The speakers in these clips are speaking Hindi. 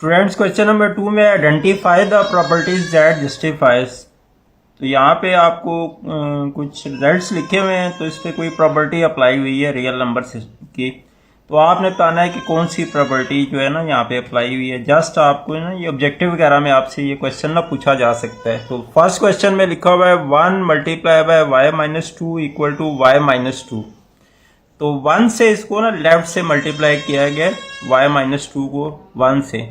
स्टूडेंट्स क्वेश्चन नंबर 2 में identify the properties that justifies. तो यहाँ पे आपको कुछ रिजल्ट्स लिखे हुए हैं, तो इस पर कोई प्रॉपर्टी अप्लाई हुई है रियल नंबर की, तो आपने बताना है कि कौन सी प्रॉपर्टी जो है ना यहाँ पे अप्लाई हुई है। जस्ट आपको ना ये ऑब्जेक्टिव वगैरह में आपसे ये क्वेश्चन ना पूछा जा सकता है। तो फर्स्ट क्वेश्चन में लिखा हुआ है 1 multiply by y minus two equal to y minus two. तो 1 से इसको ना लेफ्ट से मल्टीप्लाई किया गया y माइनस टू को 1 से।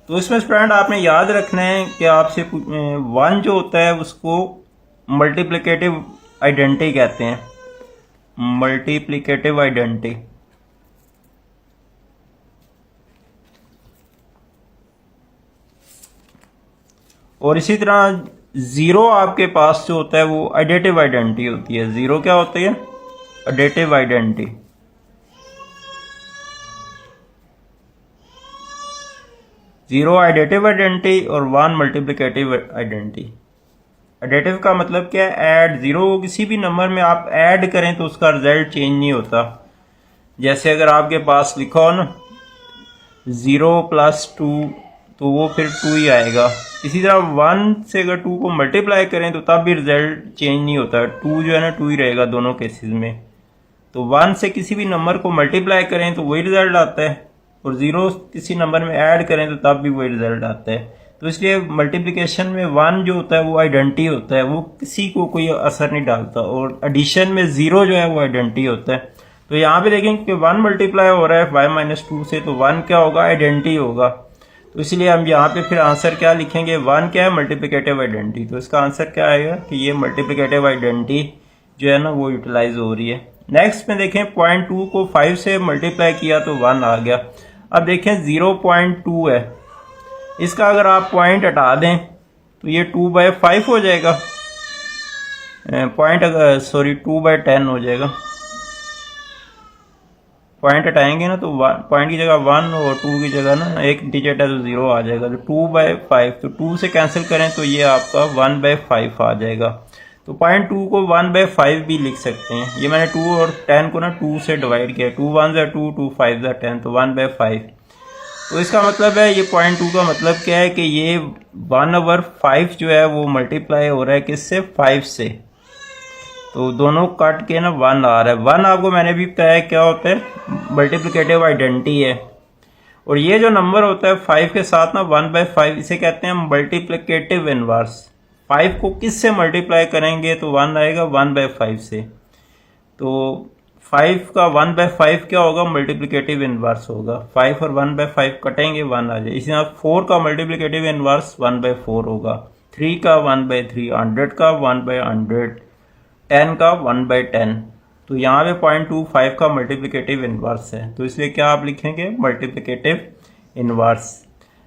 तो इसमें स्टूडेंट आपने याद रखना है कि आपसे 1 जो होता है उसको मल्टीप्लिकेटिव आइडेंटिटी कहते हैं, मल्टीप्लिकेटिव आइडेंटिटी। और इसी तरह 0 आपके पास जो होता है वो एडिटिव आइडेंटिटी होती है। 0 क्या होती है? Additive identity. Zero additive identity और 1 मल्टीप्लिकेटिव आइडेंटिटी। एडिटिव का मतलब क्या है? ऐड। 0 किसी भी नंबर में आप ऐड करें तो उसका रिजल्ट चेंज नहीं होता। जैसे अगर आपके पास लिखा हो ना 0 प्लस 2 तो वो फिर 2 ही आएगा। इसी तरह 1 से अगर 2 को मल्टीप्लाई करें तो तब भी रिजल्ट चेंज नहीं होता, 2 जो है ना 2 ही रहेगा दोनों केसेस में। तो 1 से किसी भी नंबर को मल्टीप्लाई करें तो वही रिजल्ट आता है, और 0 किसी नंबर में ऐड करें तो तब भी वही रिजल्ट आता है। तो इसलिए मल्टीप्लिकेशन में 1 जो होता है वो आइडेंटिटी होता है, वो किसी को कोई असर नहीं डालता। और एडिशन में 0 जो है वो आइडेंटिटी होता है। तो यहाँ पे देखें कि 1 मल्टीप्लाई हो रहा है y माइनस टू से, तो 1 क्या होगा? आइडेंटिटी होगा। तो इसलिए हम यहाँ पे फिर आंसर क्या लिखेंगे? 1 क्या है? Multiplicative identity. तो इसका आंसर क्या आएगा कि ये मल्टीप्लिकेटिव आइडेंटिटी जो है ना वो यूटिलाइज हो रही है। नेक्स्ट में देखें 0.2 को 5 से मल्टीप्लाई किया तो 1 आ गया। अब देखें 0.2 है, इसका अगर आप पॉइंट हटा दें तो ये 2/5 हो जाएगा। पॉइंट अगर 2/10 हो जाएगा। पॉइंट हटाएंगे ना तो पॉइंट की जगह 1 और 2 की जगह ना एक डिजिट है तो 0 आ जाएगा। तो 2/5, तो 2 से कैंसिल करें तो ये आपका 1/5 आ जाएगा। तो 0.2 को 1/5 भी लिख सकते हैं। ये मैंने 2 और 10 को ना 2 से डिवाइड किया, 2 1 ज़ा 2, 2 5 ज़ा 10, तो 1/5। तो इसका मतलब है ये 0.2 का मतलब क्या है कि ये 1/5 जो है वो मल्टीप्लाई हो रहा है किससे? 5 से। तो दोनों कट के ना 1 आ रहा है। 1 आपको मैंने भी बताया क्या होता है? मल्टीप्लिकेटिव आइडेंटिटी है। और ये जो नंबर होता है 5 के साथ ना 1/5, इसे कहते हैं मल्टीप्लिकेटिव इनवर्स। 5 को किस से मल्टीप्लाई करेंगे तो 1 आएगा? 1/5 से। तो 5 का 1/5 क्या होगा? मल्टीप्लिकेटिव इनवर्स होगा। 5 और 1/5 कटेंगे, 1 आ जाए। इसी तरह 4 का मल्टीप्लिकेटिव इनवर्स 1/4 होगा। 3 का 1/3, 100 का 1/100, 10 का 1/10। तो यहाँ पे 0.25 का मल्टीप्लिकेटिव इनवर्स है, तो इसलिए क्या आप लिखेंगे? Multiplicative inverse.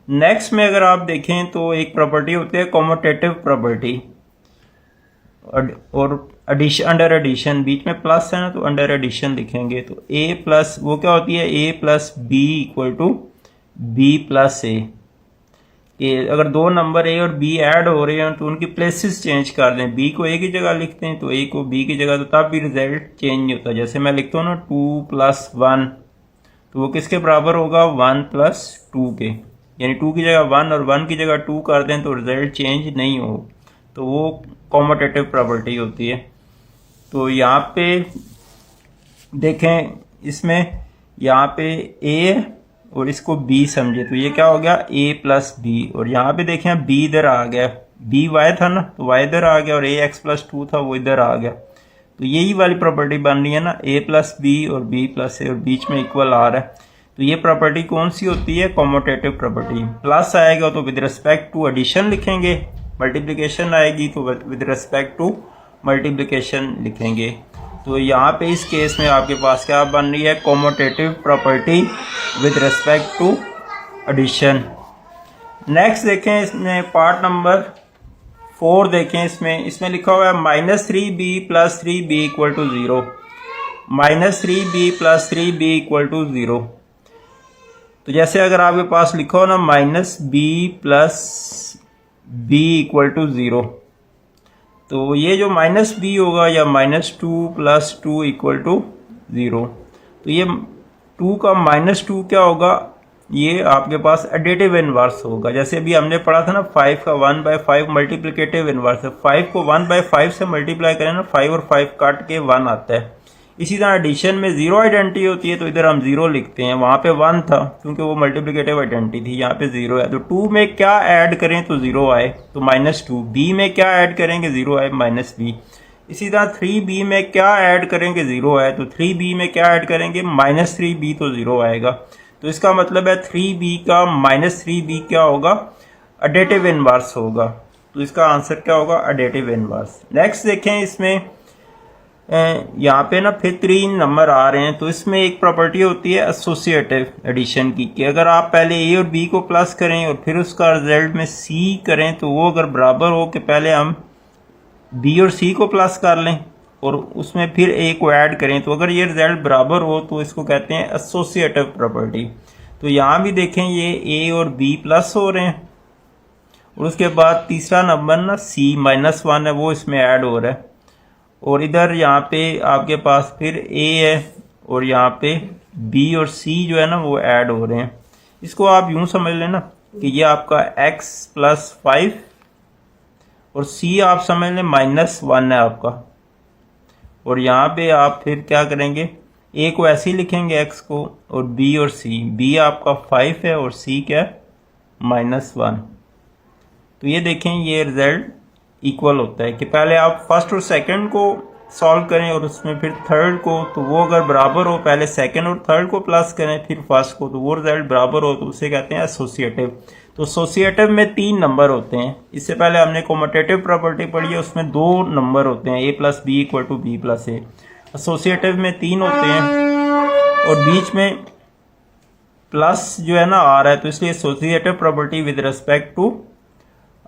नेक्स्ट में अगर आप देखें तो एक प्रॉपर्टी होती है कॉम्यूटेटिव प्रॉपर्टी, और एडिशन, अंडर एडिशन, बीच में प्लस है ना तो अंडर एडिशन लिखेंगे। तो a प्लस वो क्या होती है? a plus b equal to b plus a. अगर दो नंबर a और b ऐड हो रहे हैं तो उनकी प्लेसेस चेंज कर दें, b को a की जगह लिखते हैं तो a को b की जगह, तो तब भी रिजल्ट चेंज नहीं होता। जैसे मैं लिखता हूँ ना 2 + 1, तो वो किसके बराबर होगा? 1 + 2 के। यानी 2 की जगह 1 और 1 की जगह 2 कर दें तो रिजल्ट चेंज नहीं हो, तो वो कॉम्यूटेटिव प्रॉपर्टी होती है। तो यहाँ पे देखें, इसमें यहाँ पे a और इसको b समझे, तो ये क्या हो गया? a plus b। और यहाँ पे देखें b इधर आ गया, b y था ना तो y इधर आ गया, और ax + 2 था वो इधर आ गया। तो यही वाली प्रॉपर्टी बन रही है ना, a प्लस b और b प्लस a, और बीच में इक्वल आ रहा है। तो ये प्रॉपर्टी कौन सी होती है? Commutative property. प्लस आएगा तो विद रिस्पेक्ट टू एडिशन लिखेंगे, मल्टीप्लिकेशन आएगी तो विद रिस्पेक्ट टू मल्टीप्लिकेशन लिखेंगे। तो यहाँ पे इस केस में आपके पास क्या बन रही है? Commutative property with respect to addition. Next देखें, इसमें पार्ट नंबर 4 देखें। इसमें लिखा हुआ है -3b + 3b = 0, -3b + 3b = 0। तो जैसे अगर आपके पास लिखा हो ना -b + b = 0, तो ये जो -b होगा या -2 + 2 = 0। तो ये 2 का -2 क्या होगा? ये आपके पास एडिटिव इनवर्स होगा। जैसे अभी हमने पढ़ा था ना 5 का 1/5 मल्टीप्लिकेटिव इनवर्स है। 5 को 1/5 से मल्टीप्लाई करें ना 5 और 5 काट के 1 आता है। इसी तरह एडिशन में जीरो आइडेंटिटी होती है तो इधर हम जीरो लिखते हैं, वहां पे 1 था क्योंकि वो मल्टीप्लिकेटिव आइडेंटिटी थी, यहाँ पे जीरो है। तो 2 में क्या ऐड करें तो जीरो आए तो -2, बी में क्या ऐड करेंगे जीरो आए -b। इसी तरह 3b में क्या ऐड करेंगे जीरो आए तो 3b में क्या ऐड करेंगे -3b तो जीरो आएगा। तो इसका मतलब है 3b का -3b क्या होगा, एडिटिव इनवर्स होगा। तो इसका आंसर क्या होगा, एडिटिव इनवर्स। नेक्स्ट देखें, इसमें यहाँ पे ना फिर 3 नंबर आ रहे हैं तो इसमें एक प्रॉपर्टी होती है एसोसिएटिव एडिशन की, कि अगर आप पहले ए और बी को प्लस करें और फिर उसका रिजल्ट में सी करें तो वो अगर बराबर हो कि पहले हम बी और सी को प्लस कर लें और उसमें फिर ए को ऐड करें, तो अगर ये रिजल्ट बराबर हो तो इसको कहते हैं एसोसिएटिव प्रॉपर्टी। तो यहाँ भी देखें ये ए और बी प्लस हो रहे हैं और उसके बाद तीसरा नंबर ना सी -1 है वो इसमें ऐड हो रहा है, और इधर यहाँ पे आपके पास फिर ए है और यहाँ पे बी और सी जो है ना वो ऐड हो रहे हैं। इसको आप यूं समझ लेना कि ये आपका x + 5 और c आप समझ लें -1 है आपका, और यहाँ पे आप फिर क्या करेंगे, a को ऐसे ही लिखेंगे x को, और b और c, b आपका 5 है और c क्या है -1। तो ये देखें ये रिजल्ट इक्वल होता है कि पहले आप फर्स्ट और सेकंड को सॉल्व करें और उसमें फिर थर्ड को, तो वो अगर बराबर हो पहले सेकंड और थर्ड को प्लस करें फिर फर्स्ट को, तो वो रिजल्ट बराबर हो तो उसे कहते हैं एसोसिएटिव। तो एसोसिएटिव में 3 नंबर होते हैं। इससे पहले हमने कॉम्यूटेटिव प्रॉपर्टी पढ़ी है, उसमें 2 नंबर होते हैं, a + b = b + a। Associative में 3 होते हैं और बीच में प्लस जो है ना आ रहा है, तो इसलिए associative property with respect to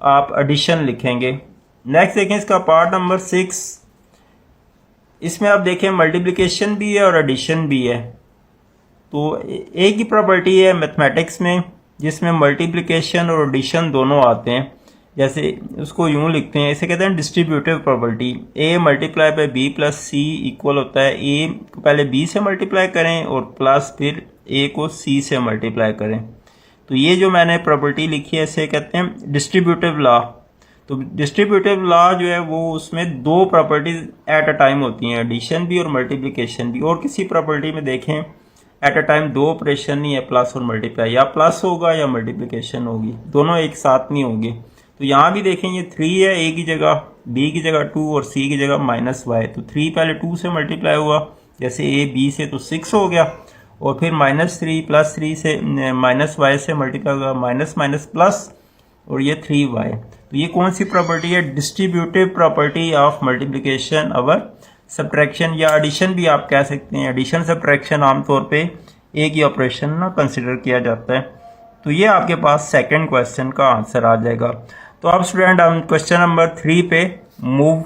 आप एडिशन लिखेंगे। नेक्स्ट देखें इसका पार्ट नंबर 6। इसमें आप देखें मल्टीप्लिकेशन भी है और एडिशन भी है। तो एक ही प्रॉपर्टी है मैथमेटिक्स में जिसमें मल्टीप्लिकेशन और एडिशन दोनों आते हैं। जैसे उसको यूं लिखते हैं, इसे कहते हैं distributive property. a × b + c equal होता है a को पहले b से मल्टीप्लाई करें और प्लस फिर a को c से मल्टीप्लाई करें। तो ये जो मैंने प्रॉपर्टी लिखी है इसे कहते हैं डिस्ट्रीब्यूटिव लॉ। तो डिस्ट्रीब्यूटिव लॉ जो है वो उसमें 2 प्रॉपर्टीज एट अ टाइम होती हैं, एडिशन भी और मल्टीप्लिकेशन भी। और किसी प्रॉपर्टी में देखें एट अ टाइम 2 ऑपरेशन नहीं है, प्लस और मल्टीप्लाई, या प्लस होगा या मल्टीप्लिकेशन होगी, दोनों एक साथ नहीं होंगे। तो यहाँ भी देखें ये 3 है, a की जगह, b की जगह 2 और c की जगह -y। तो 3 पहले 2 से मल्टीप्लाई हुआ, जैसे a b से तो 6 हो गया, और फिर -3 + 3 से -y से मल्टीप्लाई होगा, माइनस प्लस, और ये 3y। तो ये कौन सी प्रॉपर्टी है, डिस्ट्रीब्यूटिव प्रॉपर्टी ऑफ मल्टीप्लिकेशन और सब्ट्रैक्शन, या एडिशन भी आप कह सकते हैं। एडिशन सब्ट्रैक्शन आमतौर पे एक ही ऑपरेशन ना कंसिडर किया जाता है। तो ये आपके पास सेकंड क्वेश्चन का आंसर आ जाएगा। तो अब स्टूडेंट हम क्वेश्चन नंबर 3 पे मूव।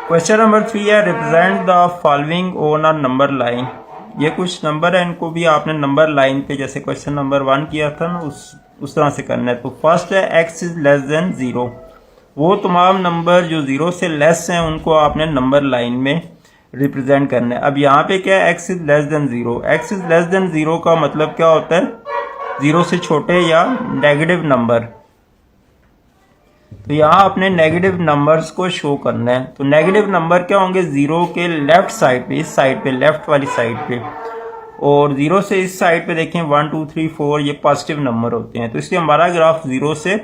क्वेश्चन नंबर 3 है represent the following on a number line. ये कुछ नंबर है, इनको भी आपने नंबर लाइन पे जैसे क्वेश्चन नंबर 1 किया था ना उस तरह से करना है। तो फर्स्ट है x < 0। वो तमाम नंबर जो 0 से लेस हैं उनको आपने नंबर लाइन में रिप्रेजेंट करना है। अब यहाँ पे क्या है, x < 0। x < 0 का मतलब क्या होता है, 0 से छोटे या नेगेटिव नंबर। तो यहाँ अपने नेगेटिव नंबर्स को शो करना है। तो नेगेटिव नंबर क्या होंगे, 0 के लेफ्ट साइड पे, इस साइड पे, लेफ्ट वाली साइड पे, और 0 से इस साइड पे देखें 1 2 3 4 ये पॉजिटिव नंबर होते हैं। तो इसलिए हमारा ग्राफ 0 से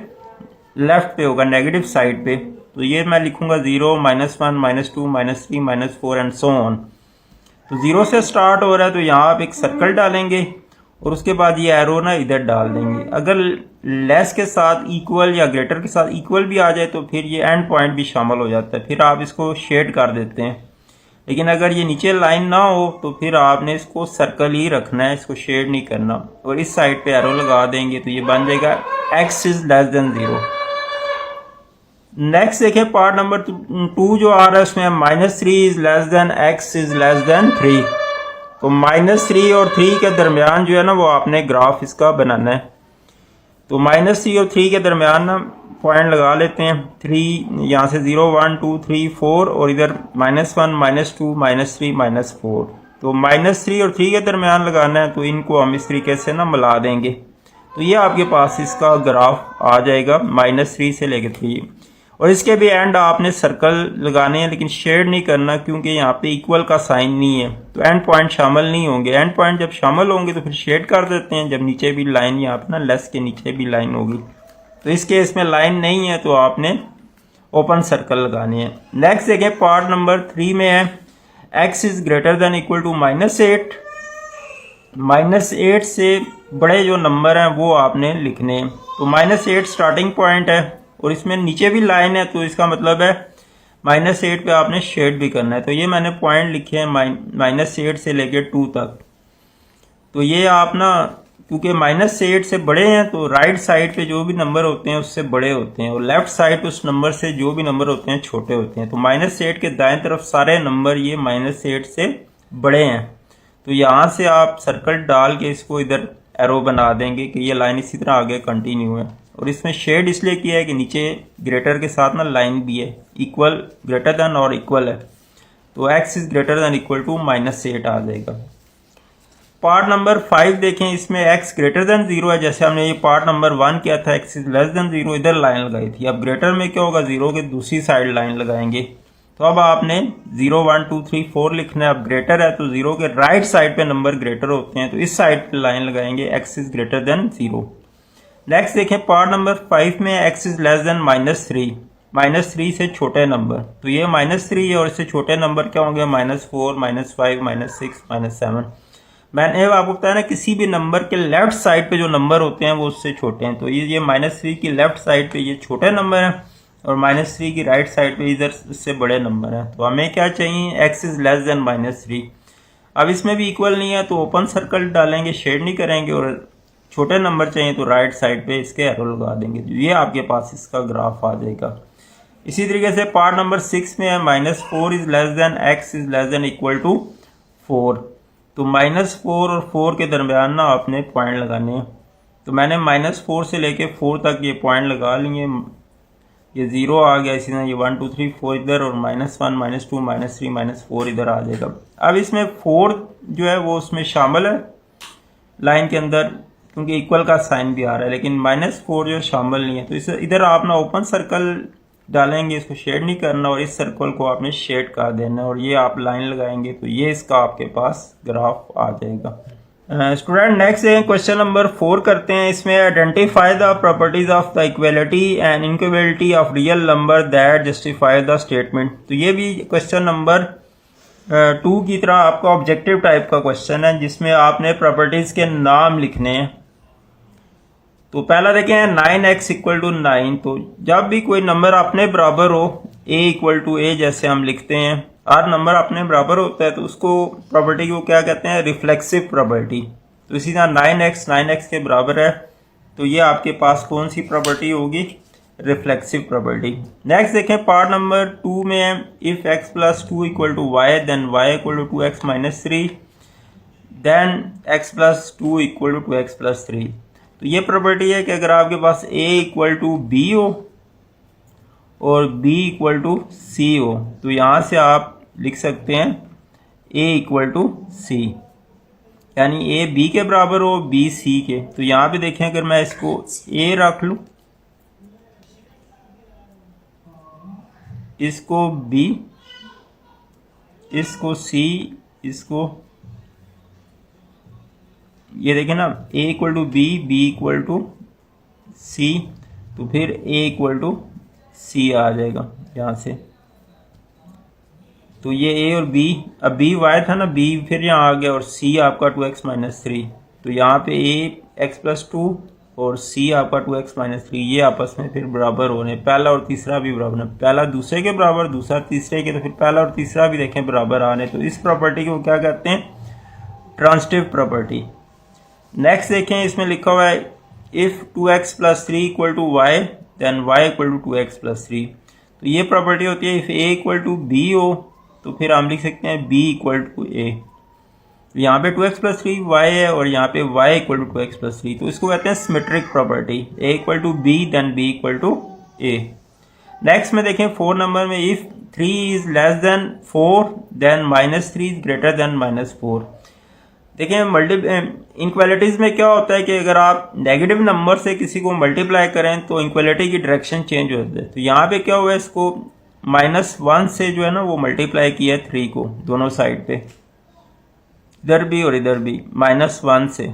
लेफ्ट पे होगा, नेगेटिव साइड पे। तो ये मैं लिखूंगा 0 -1 -2 -3 -4 एंड सो ऑन। तो 0 से स्टार्ट हो रहा है तो यहाँ आप एक सर्कल डालेंगे और उसके बाद ये एरो ना इधर डाल देंगे। अगर लेस के साथ इक्वल या ग्रेटर के साथ इक्वल भी आ जाए तो फिर ये एंड पॉइंट भी शामिल हो जाता है, फिर आप इसको शेड कर देते हैं। लेकिन अगर ये नीचे लाइन ना हो तो फिर आपने इसको सर्कल ही रखना है, इसको शेड नहीं करना, और इस साइड पे एरो लगा देंगे तो ये बन जाएगा x < 0। नेक्स्ट देखिए पार्ट नंबर 2 जो आ रहा है उसमें -3 x < 3। तो -3 और 3 के दरमियान जो है ना वो आपने ग्राफ इसका बनाना है। तो -3 और 3 के दरमियान ना पॉइंट लगा लेते हैं। 3 यहाँ से 0 1 2 3 4 और इधर -1 -2 -3 -4। तो -3 और 3 के दरमियान लगाना है, तो इनको हम इस तरीके से ना मिला देंगे, तो ये आपके पास इसका ग्राफ आ जाएगा -3 से लेकर 3। और इसके भी एंड आपने सर्कल लगाने हैं, लेकिन शेड नहीं करना क्योंकि यहाँ पे इक्वल का साइन नहीं है, तो एंड पॉइंट शामिल नहीं होंगे। एंड पॉइंट जब शामिल होंगे तो फिर शेड कर देते हैं, जब नीचे भी लाइन यहाँ पे ना लेस के नीचे भी लाइन होगी। तो इस केस में लाइन नहीं है तो आपने ओपन सर्कल लगाने हैं। नेक्स्ट देखें पार्ट नंबर 3 में है x is greater than equal to -8। -8 से बड़े जो नंबर हैं वो आपने लिखने हैं। तो -8 स्टार्टिंग पॉइंट है और इसमें नीचे भी लाइन है, तो इसका मतलब है -8 पे आपने शेड भी करना है। तो ये मैंने पॉइंट लिखे हैं -8 से लेके 2 तक। तो ये आप ना क्योंकि -8 से बड़े हैं तो राइट साइड पे जो भी नंबर होते हैं उससे बड़े होते हैं, और लेफ्ट साइड पे उस नंबर से जो भी नंबर होते हैं छोटे होते हैं। तो -8 के दाएं तरफ सारे नंबर ये -8 से बड़े हैं। तो यहाँ से आप सर्कल डाल के इसको इधर एरो बना देंगे कि ये लाइन इसी तरह आगे कंटिन्यू है। और इसमें शेड इसलिए किया है कि नीचे ग्रेटर के साथ ना लाइन भी है, इक्वल ग्रेटर देन और इक्वल है, तो x is greater than equal to -8 आ जाएगा। पार्ट नंबर 5 देखें, इसमें x ग्रेटर देन 0 है। जैसे हमने ये पार्ट नंबर 1 किया था, x इज लेस देन 0, इधर लाइन लगाई थी। अब ग्रेटर में क्या होगा, 0 के दूसरी साइड लाइन लगाएंगे। तो अब आपने 0 1 2 3 4 लिखना है। अब ग्रेटर है तो 0 के राइट साइड पे नंबर ग्रेटर होते हैं, तो इस साइड पे लाइन लगाएंगे, x is greater then 0। Next देखें पार्ट नंबर 5 में x इज लेस देन -3। -3 से छोटे नंबर, तो ये -3 है और इससे छोटे नंबर क्या होंगे, -4 -5 -6 -7। मैंने आपको बताया ना किसी भी नंबर के लेफ्ट साइड पे जो नंबर होते हैं वो उससे छोटे हैं। तो ये -3 की लेफ्ट साइड पे ये छोटे नंबर हैं और -3 की राइट साइड पे इधर इससे बड़े नंबर हैं। तो हमें क्या चाहिए, x इज लेस देन -3। अब इसमें भी इक्वल नहीं है तो ओपन सर्कल डालेंगे, शेड नहीं करेंगे, और छोटे नंबर चाहिए तो राइट साइड पे इसके एरो लगा देंगे। तो ये आपके पास इसका ग्राफ आ जाएगा। इसी तरीके से पार्ट नंबर 6 में है -4 is less than x is less than equal to 4। तो -4 और 4 के दरमियान ना आपने पॉइंट लगाने हैं। तो मैंने -4 से लेके 4 तक ये पॉइंट लगा लिए। ये 0 आ गया, इसी तरह ये 1 2 3 4 इधर, और -1 -2 -3 -4 इधर आ जाएगा। अब इसमें 4 जो है वो उसमें शामिल है लाइन के अंदर, क्योंकि इक्वल का साइन भी आ रहा है, लेकिन -4 जो शामिल नहीं है। तो इसे इधर आप ना ओपन सर्कल डालेंगे, इसको शेड नहीं करना, और इस सर्कल को आपने शेड कर देना, और ये आप लाइन लगाएंगे तो ये इसका आपके पास ग्राफ आ जाएगा। स्टूडेंट नेक्स्ट क्वेश्चन नंबर 4 करते हैं। इसमें identify the properties of the equality and inequality of real number that justify the statement. तो ये भी क्वेश्चन नंबर 2 की तरह आपका ऑब्जेक्टिव टाइप का क्वेश्चन है, जिसमें आपने प्रॉपर्टीज के नाम लिखने हैं। तो पहला देखें 9x इक्वल टू 9। तो जब भी कोई नंबर अपने बराबर हो, a इक्वल टू a जैसे हम लिखते हैं, हर नंबर अपने बराबर होता है तो उसको प्रॉपर्टी को क्या कहते हैं, रिफ्लेक्सिव प्रॉपर्टी। तो इसी तरह 9x के बराबर है, तो ये आपके पास कौन सी प्रॉपर्टी होगी, रिफ्लेक्सिव प्रॉपर्टी। नेक्स्ट देखें पार्ट नंबर 2 में है if x plus 2 equal to y then y equal to 2x minus 3 then x plus 2 equal to 2x plus 3। तो ये प्रॉपर्टी है कि अगर आपके पास a इक्वल टू b हो और b इक्वल टू c हो, तो यहाँ से आप लिख सकते हैं a इक्वल टू c, यानी a b के बराबर हो, b c के। तो यहाँ पे देखें अगर मैं इसको a रख लूँ, इसको b, इसको c, इसको ये देखें ना, a equal to b, b equal to c, तो फिर a इक्वल टू c आ जाएगा यहाँ से। तो ये a और b, अब b y था ना, b फिर यहाँ आ गया, और c आपका 2x माइनस 3। तो यहाँ पे a x प्लस 2 और c आपका 2x माइनस 3, ये आपस में फिर बराबर होने, पहला और तीसरा भी बराबर है, पहला दूसरे के बराबर, दूसरा तीसरे के, तो फिर पहला और तीसरा भी देखें बराबर आने। तो इस प्रॉपर्टी को क्या कहते हैं, ट्रांजिटिव प्रॉपर्टी। नेक्स्ट देखें, इसमें लिखा हुआ है if 2x plus 3 equal to y then y equal to 2x plus 3। तो ये प्रॉपर्टी होती है if a equal to b हो, तो फिर हम लिख सकते हैं b इक्वल टू a। यहाँ पे 2x प्लस 3 y है और यहाँ पे y equal to 2x plus 3, तो इसको कहते हैं symmetric property, a equal to b then b equal to a। Next में देखें 4 नंबर में if 3 is less than 4 then -3 is greater than -4। देखिए इनक्वालिटीज में क्या होता है कि अगर आप नेगेटिव नंबर से किसी को मल्टीप्लाई करें तो इनक्वालिटी की डायरेक्शन चेंज होती है। तो यहाँ पे क्या हुआ है, इसको -1 से जो है ना वो मल्टीप्लाई किया है 3 को दोनों साइड पे, इधर भी और इधर भी -1 से,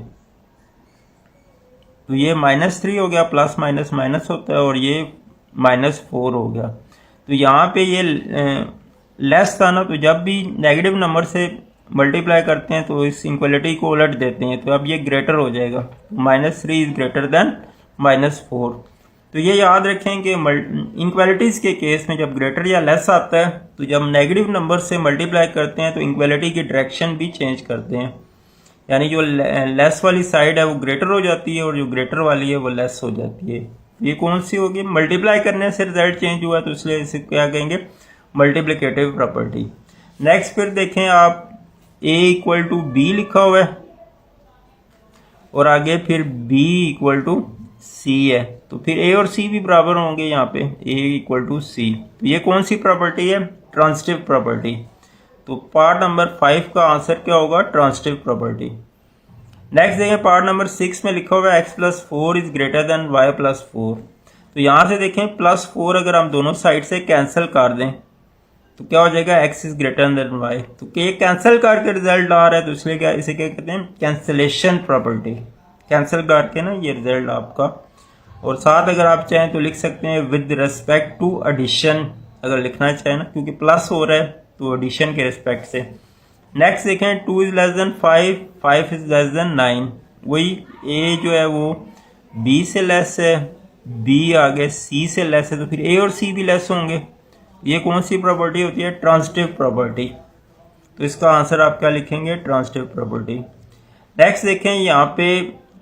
तो ये -3 हो गया, प्लस माइनस माइनस होता है और ये -4 हो गया। तो यहाँ पे ये लेस था ना, तो जब भी नेगेटिव नंबर से मल्टीप्लाई करते हैं तो इस इनक्वालिटी को उलट देते हैं, तो अब ये ग्रेटर हो जाएगा, -3 इज ग्रेटर देन -4। तो ये याद रखें कि इनक्वालिटीज़ के केस में जब ग्रेटर या लेस आता है तो जब नेगेटिव नंबर से मल्टीप्लाई करते हैं तो इनक्वालिटी की डायरेक्शन भी चेंज करते हैं, यानी जो लेस वाली साइड है वो ग्रेटर हो जाती है और जो ग्रेटर वाली है वो लेस हो जाती है। ये कौन सी होगी, मल्टीप्लाई करने से रिजल्ट चेंज हुआ तो इसलिए इसे क्या कहेंगे, मल्टीप्लिकेटिव प्रॉपर्टी। नेक्स्ट फिर देखें आप a = b लिखा हुआ है और आगे फिर b = c है, तो फिर a और c भी बराबर होंगे यहाँ पे, a = c। तो ये कौन सी प्रॉपर्टी है, ट्रांजिटिव प्रॉपर्टी। तो पार्ट नंबर 5 का आंसर क्या होगा, ट्रांजिटिव प्रॉपर्टी। नेक्स्ट देखें पार्ट नंबर 6 में लिखा हुआ है x + 4 is greater then y + 4। तो यहाँ से देखें +4 अगर हम दोनों साइड से कैंसिल कर दें तो क्या हो जाएगा, x is greater then y। तो ये कैंसिल करके रिजल्ट आ रहा है तो इसलिए क्या, इसे क्या कहते हैं, कैंसिलेशन प्रॉपर्टी। कैंसिल करके ना ये रिजल्ट आपका, और साथ अगर आप चाहें तो लिख सकते हैं विद रिस्पेक्ट टू एडिशन, अगर लिखना चाहें ना, क्योंकि प्लस हो रहा है तो एडिशन के रिस्पेक्ट से। नेक्स्ट देखें 2 is less then 5, 5 is less then 9। वही a जो है वो b से लेस है, b आगे c से लेस है, तो फिर a और c भी लेस होंगे। ये कौन सी प्रॉपर्टी होती है, ट्रांजिटिव प्रॉपर्टी। तो इसका आंसर आप क्या लिखेंगे, ट्रांजिटिव प्रॉपर्टी। नेक्स्ट देखें यहाँ पे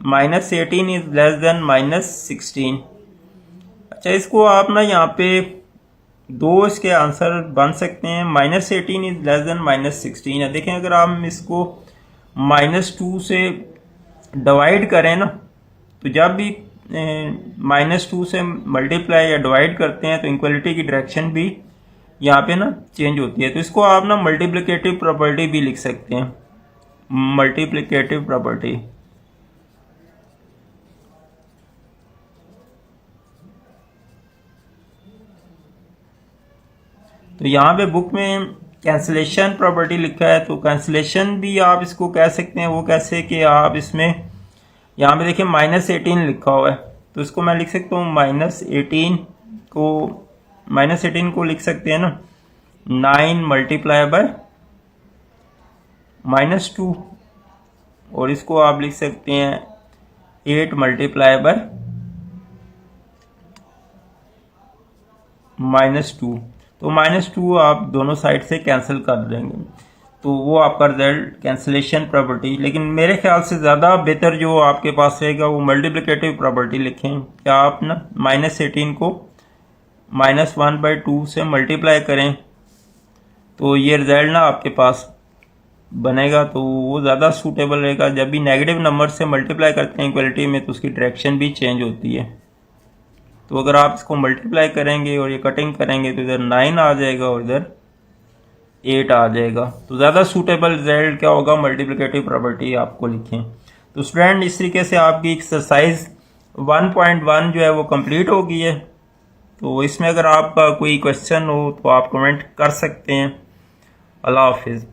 -18 इज लेस देन -16। अच्छा, इसको आप ना यहाँ पे दो इसके आंसर बन सकते हैं, -18 इज लेस देन -16 है। देखें अगर हम इसको -2 से डिवाइड करें ना, तो जब भी -2 से मल्टीप्लाई या डिवाइड करते हैं तो इक्वलिटी की डायरेक्शन भी यहाँ पे ना चेंज होती है। तो इसको आप ना मल्टीप्लिकेटिव प्रॉपर्टी भी लिख सकते हैं, मल्टीप्लिकेटिव प्रॉपर्टी। तो यहाँ पे बुक में कैंसिलेशन प्रॉपर्टी लिखा है, तो कैंसिलेशन भी आप इसको कह सकते हैं। वो कैसे कि आप इसमें यहाँ पे देखिए -18 लिखा हुआ है, तो इसको मैं लिख सकता हूँ -18 को लिख सकते हैं ना 9 × -2, और इसको आप लिख सकते हैं 8 × -2। तो -2 आप दोनों साइड से कैंसिल कर देंगे तो वो आपका रिजल्ट कैंसिलेशन प्रॉपर्टी। लेकिन मेरे ख्याल से ज़्यादा बेहतर जो आपके पास रहेगा वो मल्टीप्लिकेटिव प्रॉपर्टी लिखें। क्या आप ना -18 को -1/2 से मल्टीप्लाई करें तो ये रिजल्ट ना आपके पास बनेगा, तो वो ज़्यादा सूटेबल रहेगा। जब भी नेगेटिव नंबर से मल्टीप्लाई करते हैं इक्वलिटी में तो उसकी डायरेक्शन भी चेंज होती है। तो अगर आप इसको मल्टीप्लाई करेंगे और ये कटिंग करेंगे तो इधर 9 आ जाएगा और इधर 8 आ जाएगा। तो ज़्यादा सूटेबल रिजल्ट क्या होगा, मल्टीप्लिकेटिव प्रॉपर्टी आपको लिखें। तो स्टूडेंट इस तरीके से आपकी एक्सरसाइज 1.1 जो है वो कंप्लीट हो गई है। तो इसमें अगर आपका कोई क्वेश्चन हो तो आप कमेंट कर सकते हैं। अल्लाह हाफिज़।